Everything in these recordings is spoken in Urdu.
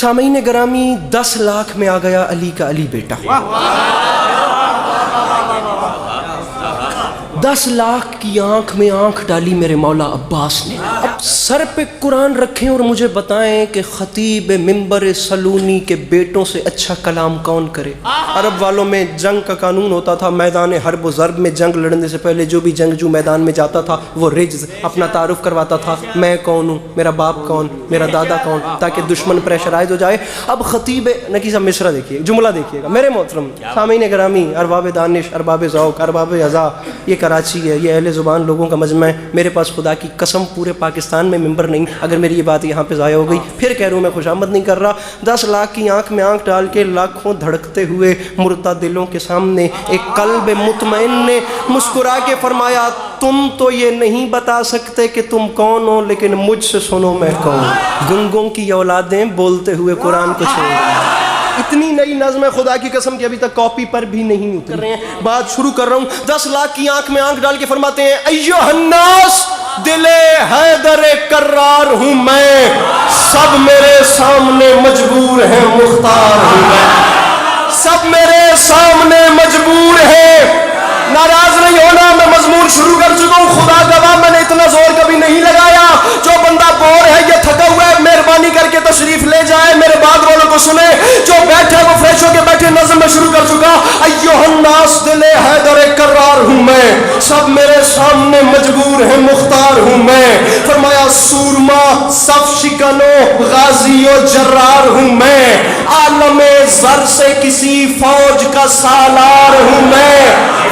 سامعین گرامی 10 لاکھ میں آ گیا علی کا علی بیٹا. 10 لاکھ کی آنکھ میں آنکھ ڈالی میرے مولا عباس نے. اب سر پہ قرآن رکھیں اور مجھے بتائیں کہ خطیب منبر سلونی کے بیٹوں سے اچھا کلام کون کرے. عرب والوں میں جنگ کا قانون ہوتا تھا، میدان حرب و ضرب میں جنگ لڑنے سے پہلے جو بھی جنگجو میدان میں جاتا تھا وہ رجز اپنا تعارف کرواتا تھا، میں کون ہوں، میرا باپ کون، میرا دادا کون، تاکہ دشمن پریشرائز ہو جائے. اب خطیب نکی صاحب مصرع دیکھیے، جملہ دیکھیے گا میرے محترم سامعین گرامی، ارباب دانش، ارباب ذوق، ارباب اذا، یہ کراچی ہے، یہ اہل زبان لوگوں کا مجمع ہے. میرے پاس خدا کی قسم پورے پاکستان میں ممبر نہیں. اگر میری یہ بات یہاں پہ ضائع ہو گئی پھر کہہ رہا ہوں میں خوشامد نہیں کر رہا. 10 لاکھ کی آنکھ میں آنکھ ڈال کے لاکھوں دھڑکتے ہوئے مردہ دلوں کے سامنے ایک قلب مطمئن نے مسکرا کے فرمایا تم تو یہ نہیں بتا سکتے کہ تم کون ہو، لیکن مجھ سے سنو میں کون. گنگوں کی اولادیں بولتے ہوئے قرآن کو چھوڑ. اتنی نئی نظم ہے خدا کی قسم کہ ابھی تک کاپی پر بھی نہیں اتر رہے ہیں. بات شروع کر رہا ہوں. 10 لاکھ کی آنکھ میں آنکھ ڈال کے فرماتے ہیں ایھا الناس دل حیدر کرار ہوں میں، سب میرے سامنے مجبور ہیں مختار ہوں میں. سب میرے سامنے مجبور ہیں. ناراض نہیں ہونا، میں مضمون شروع کر چکا ہوں. خدا گواہ میں نے اتنا زور کبھی نہیں لگایا. جو بندہ بور ہے یا تھکا ہوا ہے مہربانی کر کے تشریف لے جائے، میرے بعد والوں کو سنے. جو بیٹھے وہ فریش ہو کے بیٹھے. نظم میں شروع کر چکا. ایھا الناس دل حیدر کرار ہوں میں، سب میرے سامنے مجبور ہیں مختار ہوں میں. فرمایا سورما صف شکنو غازی و جرار ہوں میں، عالم زر سے کسی فوج کا سالار ہوں میں.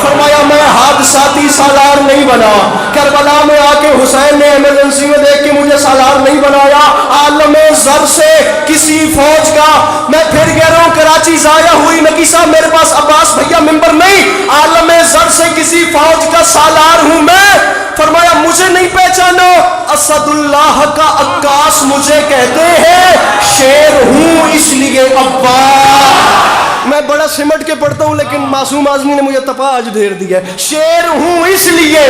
فرمایا میں حادثاتی سالار نہیں بنا، کربلا میں آ کے حسین نے ایمرجنسی میں دیکھ کے مجھے سالار نہیں بنایا. عالم زر سے کسی فوج کا، میں پھر کہہ رہا ہوں کراچی ضائع ہوئی نکی صاحب میرے پاس عباس بھیا ممبر نہیں. عالم زر سے کسی فوج کا سالار ہوں میں. فرمایا مجھے نہیں پہچانو، اسد اللہ کا عکاس مجھے کہتے ہیں، شیر ہوں اس لیے عباس. میں بڑا سمٹ کے پڑھتا ہوں لیکن معصوم اعظمی نے مجھے تپا آج دھیر دیا ہے. شیر ہوں اس لیے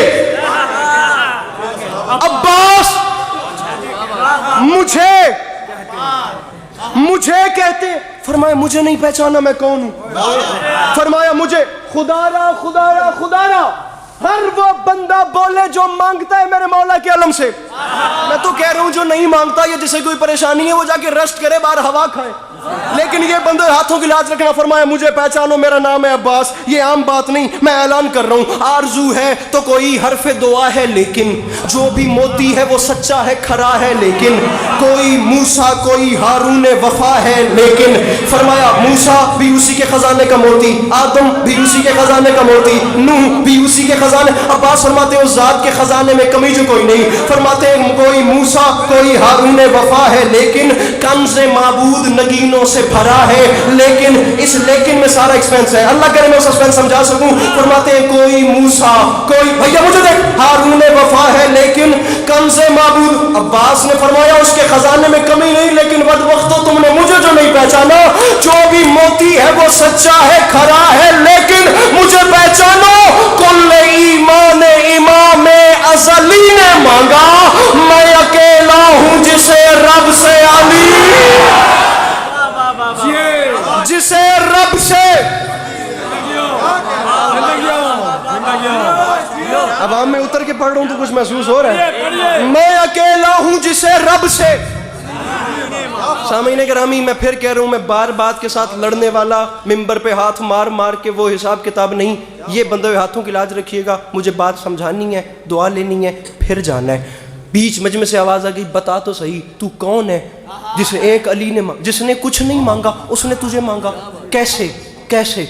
عباس مجھے کہتے. فرمایا مجھے نہیں پہچانا میں کون ہوں. فرمایا مجھے خدا را ہر وہ بندہ بولے جو مانگتا ہے میرے مولا کے علم سے. میں تو کہہ رہا ہوں جو نہیں مانگتا یا جسے کوئی پریشانی ہے وہ جا کے ریسٹ کرے، باہر ہوا کھائے. لیکن یہ بندے ہاتھوں کی لاج رکھنا. فرمایا مجھے پہچانو، میرا نام ہے عباس. یہ عام بات نہیں، میں اعلان کر رہا ہوں. آرزو ہے تو کوئی حرف دعا ہے، لیکن جو بھی موتی ہے وہ سچا ہے، کھرا ہے. لیکن کوئی موسیٰ کوئی ہارون وفا ہے. لیکن فرمایا موسیٰ بھی اسی کے خزانے کا موتی، آدم بھی اسی کے خزانے کا موتی، نوح بھی اسی کے خزانے. عباس فرماتے ہیں اس ذات کے خزانے میں کمی جو کوئی نہیں. فرماتے ہیں کوئی موسیٰ کوئی ہارون وفا ہے، لیکن کنز معبود نگینوں سے بھرا ہے. لیکن اس لیکن میں سارا ایکسپینس ہے، اللہ کرے میں سسپینس سمجھا سکوں. فرماتے ہیں کوئی موسیٰ کوئی بھیا مجھے دیکھ ہارون وفا ہے، لیکن کنز معبود. عباس نے فرمایا اس کے خزانے میں کمی نہیں، لیکن بد وقتو تم نے مجھے جو نہیں پہچانا. جو بھی موتی ہے وہ سچا ہے، کھرا ہے. لیکن مجھے پہچانو، کل ایمان امام ازلی نے مانگا، میں اکیلا ہوں جسے رب سے جسے رب سے عوام میں اتر کے پڑھ رہا ہوں تو کچھ محسوس ہو رہا ہے. میں اکیلا ہوں جسے رب سے. سامعین گرامی میں پھر کہہ رہا ہوں، میں بار بات کے ساتھ لڑنے والا، ممبر پہ ہاتھ مار مار کے وہ حساب کتاب نہیں. یہ بندے ہاتھوں کی لاج رکھیے گا. مجھے بات سمجھانی ہے، دعا لینی ہے، پھر جانا ہے. بیچ مجمع سے آواز آ گئی بتا تو صحیح تو کون ہے جسے ایک علی نے جس نے کچھ نہیں مانگا اس نے تجھے مانگا. کیسے؟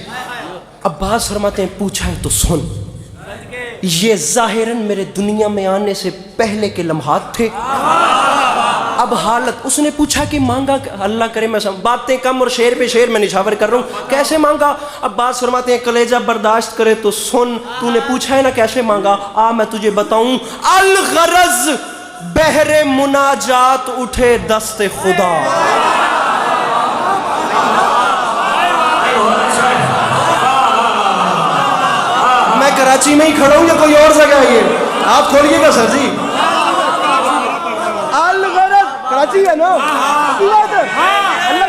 عباس فرماتے ہیں پوچھا ہے تو سن. یہ ظاہراً میرے دنیا میں آنے سے پہلے کے لمحات تھے. اب حالت اس نے پوچھا کہ مانگا، اللہ کرے میں باتیں کم اور شعر پہ شعر میں نشاور کر رہا ہوں. کیسے مانگا؟ عباس فرماتے ہیں کلیجہ برداشت کرے تو سن. تو نے پوچھا ہے نا کیسے مانگا، آ میں تجھے بتاؤں. الغرض بحر مناجات اٹھے دست خدا. میں کراچی میں ہی کھڑا ہوں یا کوئی اور جگہ ہے؟ یہ آپ کھولیے گا سر جی. کراچی ہے نا، اللہ